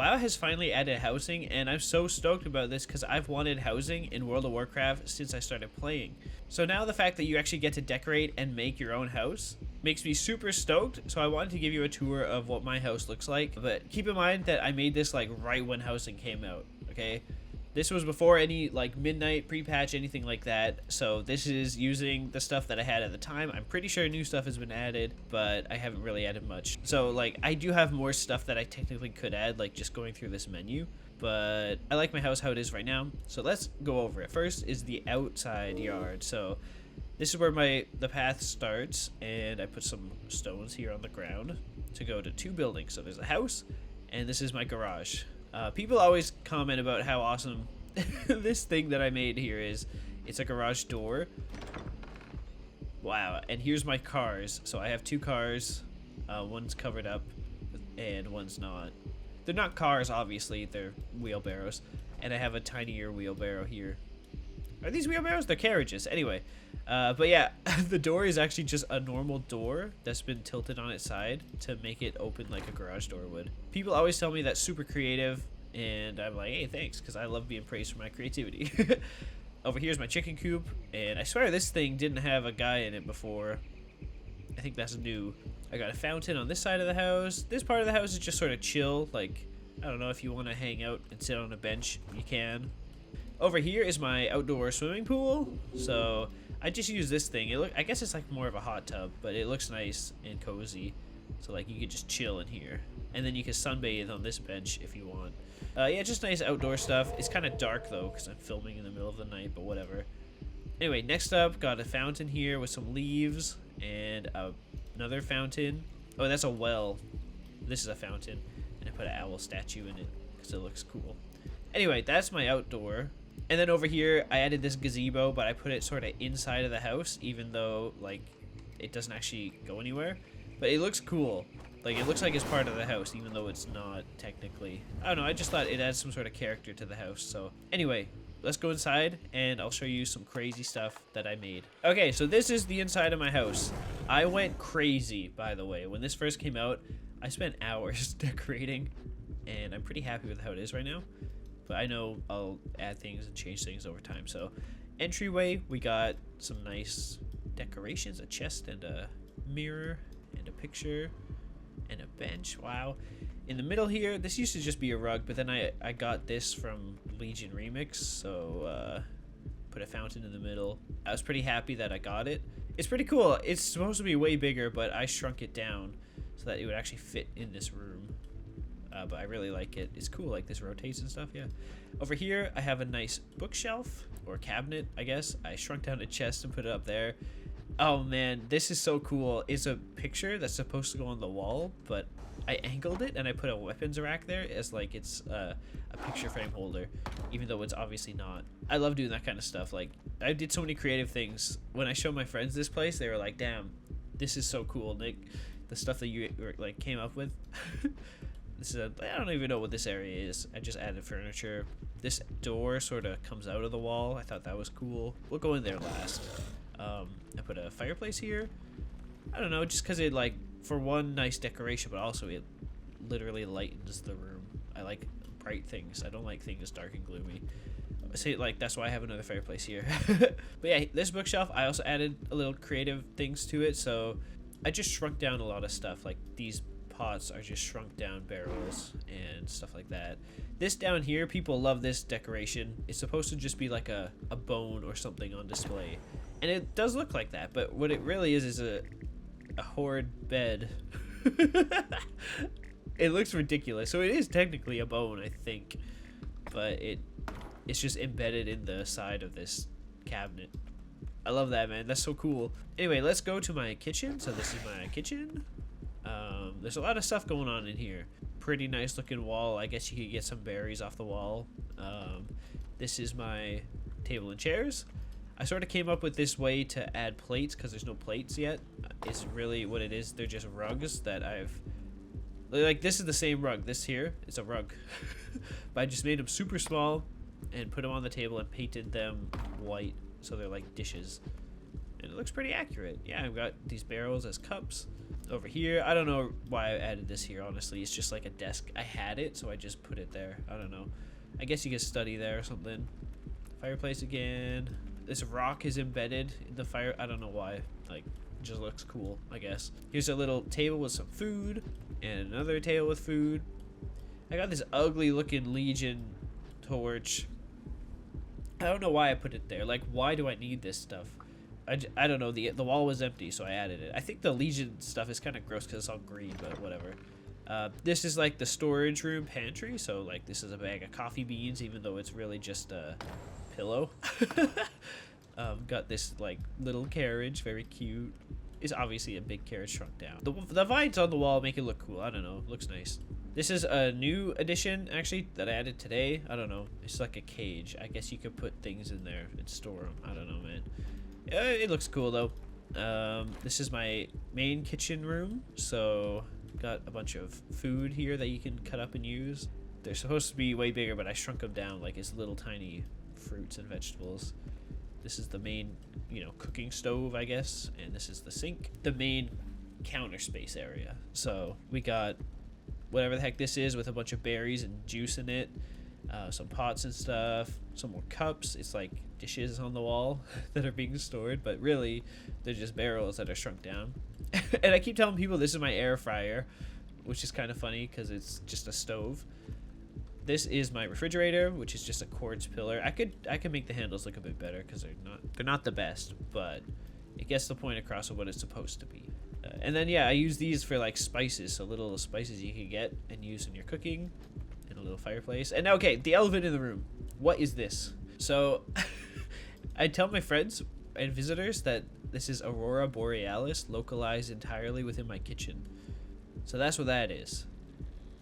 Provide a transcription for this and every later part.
WoW has finally added housing, and I'm so stoked about this because I've wanted housing in World of Warcraft since I started playing. So now the fact that you actually get to decorate and make your own house makes me super stoked. So I wanted to give you a tour of what my house looks like. But keep in mind that I made this like right when housing came out, okay? This was before any like midnight pre-patch, anything like that. So this is using the stuff that I had at the time. I'm pretty sure new stuff has been added, but I haven't really added much. So like I do have more stuff that I technically could add, like just going through this menu. But I like my house how it is right now. So let's go over it. First is the outside yard. So this is where the path starts, and I put some stones here on the ground to go to 2 buildings. So there's a house, and this is my garage. People always comment about how awesome this thing that I made here is. It's a garage door. Wow, and here's my cars. So I have 2 cars. One's covered up and one's not. They're not cars, obviously. They're wheelbarrows. And I have a tinier wheelbarrow here. Are these wheelbarrows? They're carriages. Anyway, but yeah, the door is actually just a normal door that's been tilted on its side to make it open like a garage door would. People always tell me that's super creative, and I'm like, hey, thanks, because I love being praised for my creativity. Over here's my chicken coop, and I swear this thing didn't have a guy in it before. I think that's new. I got a fountain on this side of the house. This part of the house is just sort of chill. Like, I don't know, if you want to hang out and sit on a bench, you can. Over here is my outdoor swimming pool. So I just use this thing. I guess it's like more of a hot tub, but it looks nice and cozy. So like you could just chill in here, and then you can sunbathe on this bench if you want. Yeah, just nice outdoor stuff. It's kind of dark though because I'm filming in the middle of the night, but whatever. Anyway, next up, got a fountain here with some leaves and another fountain. Oh, that's a well. This is a fountain, and I put an owl statue in it because it looks cool. Anyway, that's my outdoor. And then over here, I added this gazebo, but I put it sort of inside of the house, even though, like, it doesn't actually go anywhere. But it looks cool. Like, it looks like it's part of the house, even though it's not, technically. I don't know, I just thought it adds some sort of character to the house. So, anyway, let's go inside, and I'll show you some crazy stuff that I made. Okay, so this is the inside of my house. I went crazy, by the way. When this first came out, I spent hours decorating, and I'm pretty happy with how it is right now. But I know I'll add things and change things over time. So entryway, we got some nice decorations, a chest and a mirror and a picture and a bench. Wow. In the middle here, this used to just be a rug, but then I got this from Legion Remix. So put a fountain in the middle. I was pretty happy that I got it. It's pretty cool. It's supposed to be way bigger, but I shrunk it down so that it would actually fit in this room. But I really like it. It's cool, like this rotates and stuff, yeah. Over here, I have a nice bookshelf, or cabinet, I guess. I shrunk down a chest and put it up there. Oh man, this is so cool. It's a picture that's supposed to go on the wall, but I angled it and I put a weapons rack there as like it's a picture frame holder, even though it's obviously not. I love doing that kind of stuff. Like, I did so many creative things. When I showed my friends this place, they were like, damn, this is so cool, Nick. The stuff that you like came up with. This is I don't even know what this area is. I just added furniture. This door sort of comes out of the wall. I thought that was cool. We'll go in there last. I put a fireplace here. I don't know, just because it, like, for one, nice decoration, but also it literally lightens the room. I like bright things. I don't like things dark and gloomy. See, like, that's why I have another fireplace here. But yeah, this bookshelf, I also added a little creative things to it. So I just shrunk down a lot of stuff. Like, these pots are just shrunk down barrels and stuff like that. This down here, people love this decoration. It's supposed to just be like a bone or something on display, and it does look like that, but what it really is a horde bed. It looks ridiculous. So it is technically a bone, I think, but it's just embedded in the side of this cabinet. I love that, man. That's so cool. Anyway, let's go to my kitchen. So this is my kitchen. There's a lot of stuff going on in here. Pretty nice looking wall. I guess you could get some berries off the wall. This is my table and chairs. I sort of came up with this way to add plates because there's no plates yet. It's really what it is. They're just rugs that I've... Like, this is the same rug. This here is a rug. But I just made them super small and put them on the table and painted them white so they're like dishes. and it looks pretty accurate. Yeah, I've got these barrels as cups. Over here, I don't know why I added this here, honestly. It's just like a desk. I had it, so I just put it there. I don't know. I guess you could study there or something. Fireplace again. This rock is embedded in the fire. I don't know why. Like, it just looks cool, I guess. Here's a little table with some food, and another table with food. I got this ugly looking Legion torch. I don't know why I put it there. Like, why do I need this stuff? I don't know. The wall was empty, so I added it. I think the Legion stuff is kind of gross because it's all green, but whatever. This is like the storage room pantry, so like this is a bag of coffee beans, even though it's really just a pillow. Got this like little carriage, very cute. It's obviously a big carriage shrunk down. The vines on the wall make it look cool. I don't know. It looks nice. This is a new addition, actually, that I added today. I don't know. It's like a cage. I guess you could put things in there and store them. I don't know, man. It looks cool though. This is my main kitchen room, so got a bunch of food here that you can cut up and use. They're supposed to be way bigger, but I shrunk them down like it's little tiny fruits and vegetables. This is the main, cooking stove, I guess, and this is the sink. The main counter space area. So we got whatever the heck this is with a bunch of berries and juice in it. Some pots and stuff, some more cups. It's like dishes on the wall that are being stored, but really they're just barrels that are shrunk down. And I keep telling people this is my air fryer, which is kind of funny because it's just a stove. This is my refrigerator, which is just a quartz pillar. I could make the handles look a bit better because they're not the best, but it gets the point across of what it's supposed to be. And then yeah, I use these for like spices, so little spices you can get and use in your cooking. And a little fireplace. And okay, the elephant in the room. What is this? So I tell my friends and visitors that this is Aurora Borealis localized entirely within my kitchen. So that's what that is.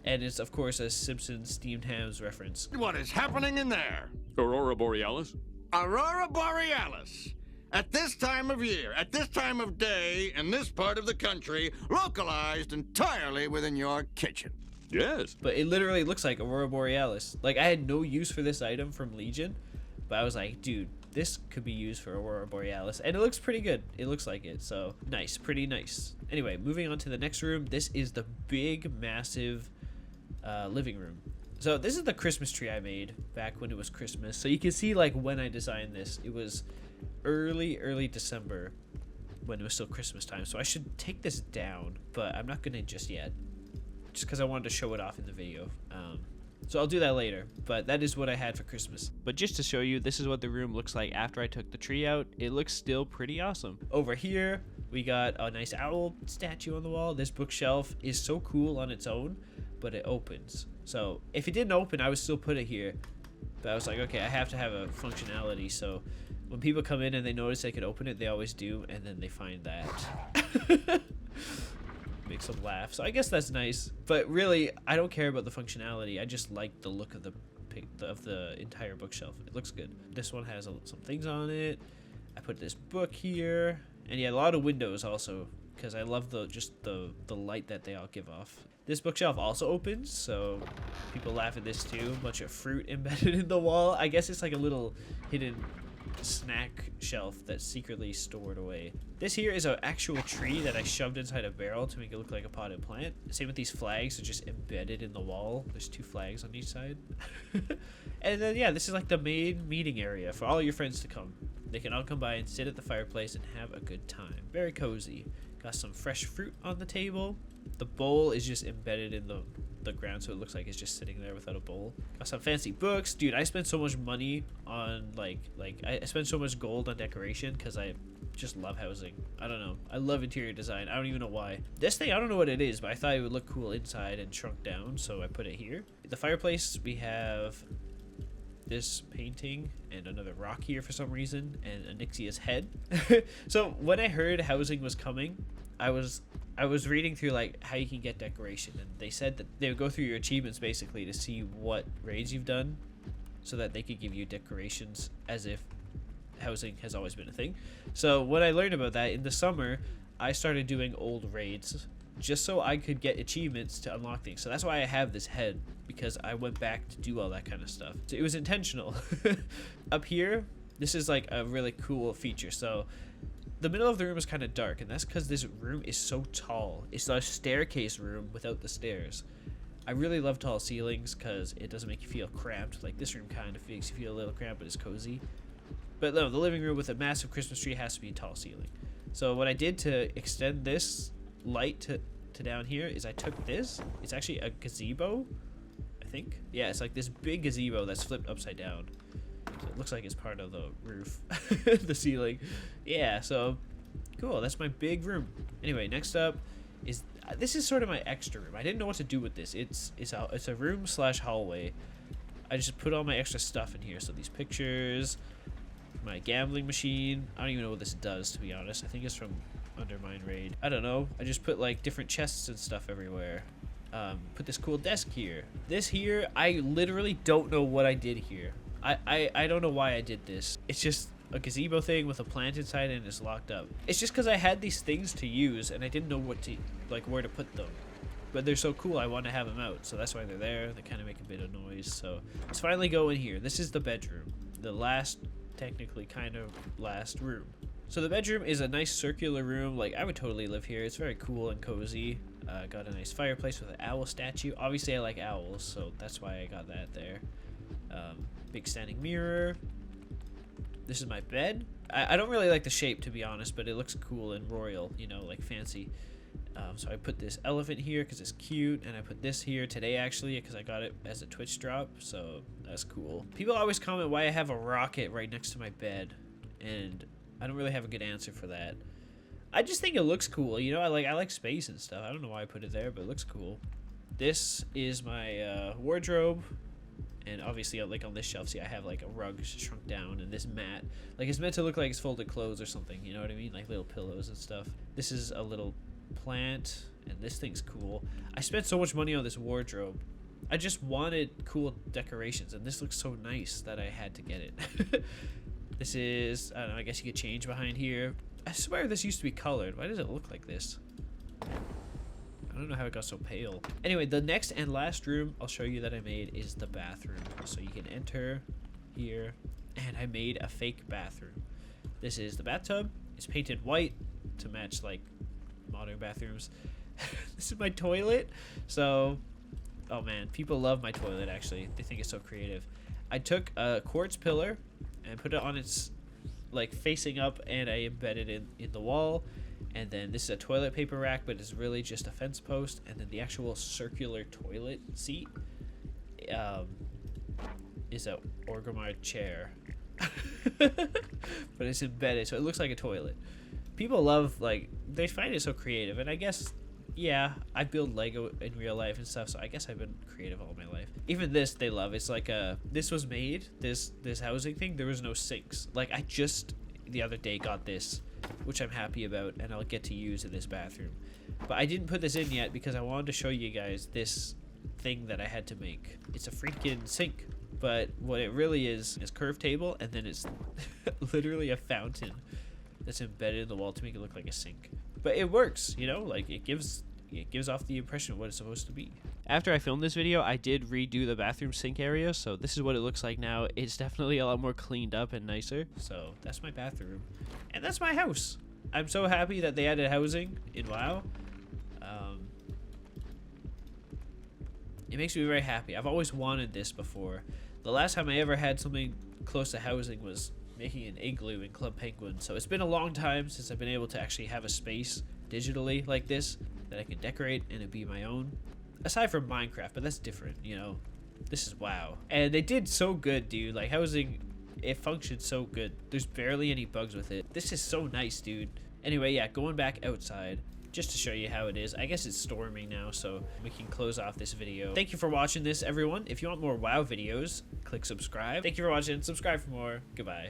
And it's of course a Simpsons steamed hams reference. What is happening in there? Aurora Borealis? Aurora Borealis. At this time of year, at this time of day, in this part of the country, localized entirely within your kitchen. Yes. But it literally looks like Aurora Borealis. Like, I had no use for this item from Legion, but I was like, dude, this could be used for Aurora Borealis. And it looks pretty good. It looks like it. So, nice. Pretty nice. Anyway, moving on to the next room. This is the big, massive living room. So, this is the Christmas tree I made back when it was Christmas. So, you can see, like, when I designed this, it was early December when it was still Christmas time. So, I should take this down, but I'm not going to just yet. Just because I wanted to show it off in the video. So I'll do that later, but that is what I had for Christmas. But just to show you, this is what the room looks like after I took the tree out. It looks still pretty awesome. Over here, we got a nice owl statue on the wall. This bookshelf is so cool on its own, but it opens. So if it didn't open, I would still put it here. But I was like, okay, I have to have a functionality. So when people come in and they notice they could open it, they always do, and then they find that. Makes them laugh. So I guess that's nice, but really I don't care about the functionality. I just like the look of the entire bookshelf. It looks good. This one has some things on it. I put this book here, and yeah, a lot of windows also because I love the light that they all give off. This bookshelf also opens, so people laugh at this too. A bunch of fruit embedded in the wall. I guess it's like a little hidden snack shelf that's secretly stored away. This here is an actual tree that I shoved inside a barrel to make it look like a potted plant. Same with these flags, they're just embedded in the wall. There's 2 flags on each side. And then yeah, this is like the main meeting area for all your friends to come. They can all come by and sit at the fireplace and have a good time. Very cozy. Got some fresh fruit on the table. The bowl is just embedded in the ground, so it looks like it's just sitting there without a bowl. Got some fancy books. Dude, I spent so much money on like I spent so much gold on decoration because I just love housing. I don't know. I love interior design. I don't even know why. This thing, I don't know what it is, but I thought it would look cool inside and shrunk down, so I put it here. The fireplace, we have this painting and another rock here for some reason, and Anixia's head. So when I heard housing was coming, I was reading through like how you can get decoration, and they said that they would go through your achievements basically to see what raids you've done so that they could give you decorations as if housing has always been a thing. So when I learned about that in the summer, I started doing old raids just so I could get achievements to unlock things. So that's why I have this head, because I went back to do all that kind of stuff. So it was intentional. Up here, this is like a really cool feature. So The middle of the room is kind of dark, and that's because this room is so tall. It's a staircase room without the stairs. I really love tall ceilings because it doesn't make you feel cramped. Like this room kind of makes you feel a little cramped, but it's cozy. But no, the living room with a massive Christmas tree has to be a tall ceiling. So what I did to extend this light to down here is I took this. It's actually a gazebo, I think. Yeah, it's like this big gazebo that's flipped upside down. So it looks like it's part of the roof, the ceiling. Yeah, so cool. That's my big room. Anyway, next up is this is sort of my extra room. I didn't know what to do with this. It's a room / hallway. I just put all my extra stuff in here. So these pictures, my gambling machine. I don't even know what this does, to be honest. I think it's from Undermine Raid. I don't know. I just put like different chests and stuff everywhere. Put this cool desk here. This here, I literally don't know what I did here. I don't know why I did this. It's just a gazebo thing with a plant inside and it's locked up. It's just because I had these things to use and I didn't know what to, like, where to put them. But they're so cool, I want to have them out. So that's why they're there. They kind of make a bit of noise. So let's finally go in here. This is the bedroom. The last, technically kind of last room. So the bedroom is a nice circular room. Like, I would totally live here. It's very cool and cozy. Got a nice fireplace with an owl statue. Obviously, I like owls, so that's why I got that there. Big standing mirror. This is my bed. I don't really like the shape, to be honest, but it looks cool and royal, you know, like fancy. So I put this elephant here because it's cute, and I put this here today, actually, because I got it as a Twitch drop, so that's cool. People always comment why I have a rocket right next to my bed, and I don't really have a good answer for that. I just think it looks cool, you know. I like space and stuff. I don't know why I put it there, but it looks cool. This is my wardrobe, and obviously, like on this shelf, see, I have like a rug shrunk down, and this mat, like it's meant to look like it's folded clothes or something. You know what I mean? Like little pillows and stuff. This is a little plant, and this thing's cool. I spent so much money on this wardrobe. I just wanted cool decorations, and this looks so nice that I had to get it. This is, I don't know, I guess you could change behind here. I swear this used to be colored. Why does it look like this? I don't know how it got so pale. Anyway, the next and last room I'll show you that I made is the bathroom. So you can enter here, and I made a fake bathroom. This is the bathtub. It's painted white to match like modern bathrooms. This is my toilet. So, oh man, people love my toilet actually. They think it's so creative. I took a quartz pillar and put it on its like facing up, and I embedded it in the wall. And then this is a toilet paper rack, but it's really just a fence post. And then the actual circular toilet seat is a orgrimmar chair. But it's embedded, so it looks like a toilet. People love, like, they find it so creative. And I guess, yeah, I build Lego in real life and stuff, so I guess I've been creative all my life. Even this, they love. It's like this was made, this housing thing, there was no sinks. Like, I just, the other day, got this, which I'm happy about, and I'll get to use in this bathroom. But I didn't put this in yet because I wanted to show you guys this thing that I had to make. It's a freaking sink, but what it really is curved table, and then it's literally a fountain that's embedded in the wall to make it look like a sink. But it works, you know, like it gives off the impression of what it's supposed to be. After I filmed this video, I did redo the bathroom sink area, so this is what it looks like now. It's definitely a lot more cleaned up and nicer. So that's my bathroom, and that's my house. I'm so happy that they added housing in WoW. It makes me very happy. I've always wanted this before. The last time I ever had something close to housing was making an igloo in Club Penguin. So it's been a long time since I've been able to actually have a space digitally like this that I can decorate and it be my own. Aside from Minecraft, but that's different, you know. This is WoW. And they did so good, dude. Like, housing, it functioned so good. There's barely any bugs with it. This is so nice, dude. Anyway, yeah, going back outside, just to show you how it is. I guess it's storming now, so we can close off this video. Thank you for watching this, everyone. If you want more WoW videos, click subscribe. Thank you for watching. Subscribe for more. Goodbye.